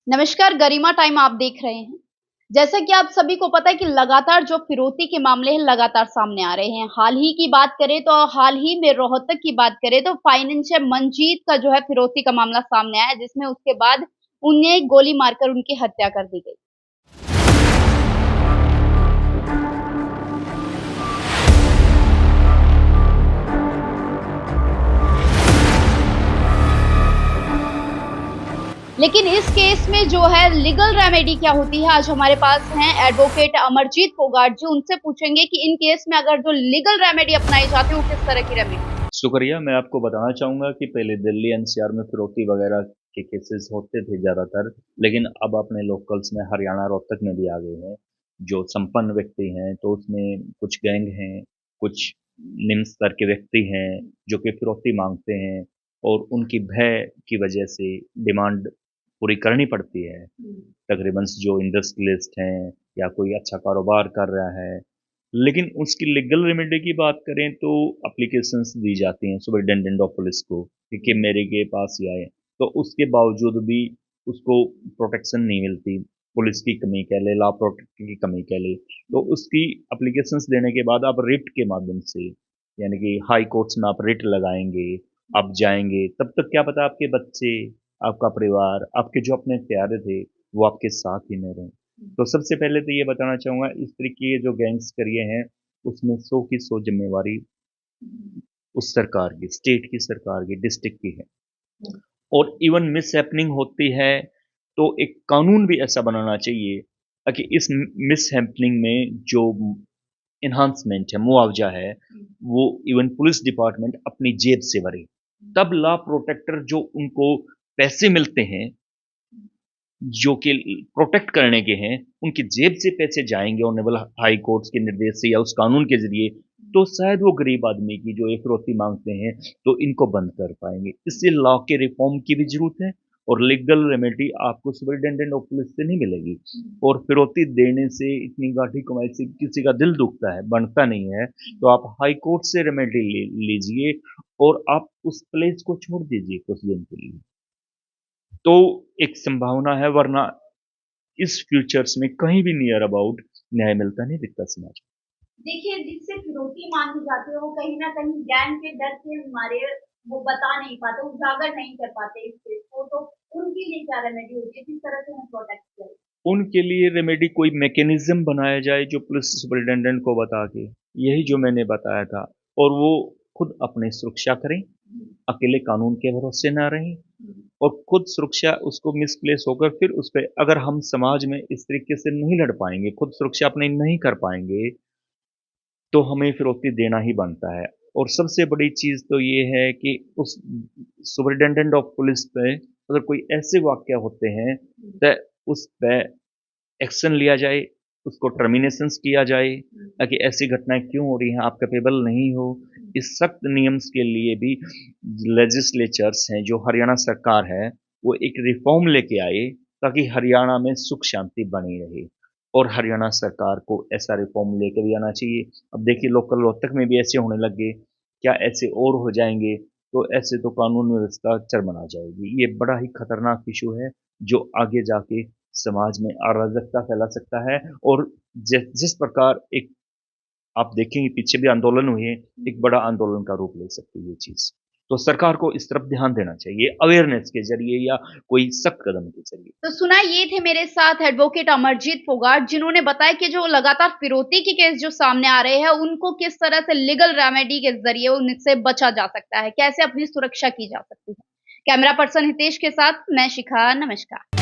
नमस्कार, गरिमा टाइम आप देख रहे हैं। जैसा कि आप सभी को पता है कि लगातार जो फिरौती के मामले हैं लगातार सामने आ रहे हैं। हाल ही की बात करें तो हाल ही में रोहतक की बात करें तो फाइनेंशियल मंजीत का जो है फिरौती का मामला सामने आया, जिसमें उसके बाद उन्हें गोली मारकर उनकी हत्या कर दी गई। लेकिन इस केस में जो है लीगल रेमेडी क्या होती है, आज हमारे पास हैं एडवोकेट अमरजीत फोगाट जी। उनसे पूछेंगे कि इन केस में अगर जो लीगल रेमेडी अपनाई जाती है वो किस तरह की रेमेडी। शुक्रिया। मैं आपको बताना चाहूँगा कि पहले दिल्ली एनसीआर में फिरौती वगैरह के केसेस होते थे ज़्यादातर, लेकिन अब अपने लोकल्स में हरियाणा रोहतक में भी आ गए हैं। जो संपन्न व्यक्ति हैं तो उसमें कुछ गैंग हैं, कुछ निम्न स्तर के व्यक्ति हैं जो कि फिरौती मांगते हैं और उनकी भय की वजह से डिमांड पूरी करनी पड़ती है। तकरीबन जो इंडस्ट्रियलिस्ट हैं या कोई अच्छा कारोबार कर रहा है, लेकिन उसकी लीगल रेमेडी की बात करें तो एप्लीकेशंस दी जाती हैं सुपरिटेंडेंट ऑफ पुलिस को कि मेरे के पास ही आए, तो उसके बावजूद भी उसको प्रोटेक्शन नहीं मिलती। पुलिस की कमी कह ले, लॉ प्रोटेक्ट की कमी कह ले, तो उसकी एप्लीकेशंस देने के बाद आप रिट के माध्यम से, यानी कि हाई कोर्ट्स में आप रिट लगाएंगे, आप जाएंगे, तब तक क्या पता आपके बच्चे, आपका परिवार, आपके जो अपने प्यारे थे वो आपके साथ ही न रहें। तो सबसे पहले तो ये बताना चाहूँगा, इस तरीके के जो गैंग्स करिए हैं उसमें 100 की 100 जिम्मेवारी उस सरकार की, स्टेट की सरकार की, डिस्ट्रिक्ट की है। और इवन मिस हैपनिंग होती है तो एक कानून भी ऐसा बनाना चाहिए ताकि इस मिस हैपनिंग में जो इन्हांसमेंट है, मुआवजा है, वो इवन पुलिस डिपार्टमेंट अपनी जेब से भरे। तब लॉ प्रोटेक्टर जो उनको पैसे मिलते हैं जो कि प्रोटेक्ट करने के हैं, उनकी जेब से पैसे जाएंगे ऑनरेबल हाई कोर्ट्स के निर्देश से या उस कानून के जरिए, तो शायद वो गरीब आदमी की जो ये फिरौती मांगते हैं तो इनको बंद कर पाएंगे। इससे लॉ के रिफॉर्म की भी जरूरत है और लीगल रेमेडी आपको सुपरिटेंडेंट ऑफ पुलिस से नहीं मिलेगी। और फिरौती देने से, इतनी गाठी कमाई से किसी का दिल दुखता है, बनता नहीं है, तो आप हाई कोर्ट से रेमेडी लीजिए और आप उस प्लेस को छोड़ दीजिए कुछ दिन के लिए, तो एक संभावना है, वरना इस फ्यूचर्स में कहीं भी नियर अबाउट न्याय मिलता नहीं दिखता समाज में। देखिए, जिससे फिरौती मांगी जाती है वो कहीं ना कहीं गैंग के डर के मारे वो बता नहीं पाते, उजागर नहीं कर पाते इस चीज को, तो उनके लिए क्या रेमेडी होती है, किस तरह से हम प्रोटेक्ट करें। उनके लिए रेमेडी कोई मैकेनिज्म बनाया जाए जो पुलिस सुपरिटेंडेंट को बता के, यही जो मैंने बताया था, और वो खुद अपनी सुरक्षा करें, अकेले कानून के भरोसे ना रहें और खुद सुरक्षा उसको मिसप्लेस होकर फिर उस पर, अगर हम समाज में इस तरीके से नहीं लड़ पाएंगे, खुद सुरक्षा अपनी नहीं कर पाएंगे, तो हमें फिरौती देना ही बनता है। और सबसे बड़ी चीज़ तो ये है कि उस सुपरिटेंडेंट ऑफ पुलिस पे अगर कोई ऐसे वाक़या होते हैं तो उस पे एक्शन लिया जाए, उसको टर्मिनेशंस किया जाए, ताकि ऐसी घटनाएं क्यों हो रही हैं, आप कैपेबल नहीं हो। इस सख्त नियम्स के लिए भी लेजिस्लेचर्स हैं, जो हरियाणा सरकार है, वो एक रिफॉर्म लेके आए ताकि हरियाणा में सुख शांति बनी रहे। और हरियाणा सरकार को ऐसा रिफॉर्म लेकर भी आना चाहिए। अब देखिए लोकल रोहतक में भी ऐसे होने लग गए, क्या ऐसे और हो जाएंगे तो ऐसे तो कानून व्यवस्था चरमरा जाएगी। ये बड़ा ही खतरनाक इशू है जो आगे जाके समाज में अराजकता फैला सकता है। और जिस प्रकार एक, आप देखेंगे पीछे भी आंदोलन हुए, एक बड़ा आंदोलन का रूप ले सकती है ये चीज। तो सरकार को इस तरफ ध्यान देना चाहिए, अवेयरनेस के जरिए या कोई सख्त कदम के जरिए। तो सुना, ये थे मेरे साथ एडवोकेट अमरजीत फोगाट, जिन्होंने बताया कि जो लगातार फिरौती के केस जो सामने आ रहे हैं उनको किस तरह से लीगल रेमेडी के जरिए उनसे बचा जा सकता है, कैसे अपनी सुरक्षा की जा सकती है। कैमरा पर्सन हितेश के साथ मैं शिखा, नमस्कार।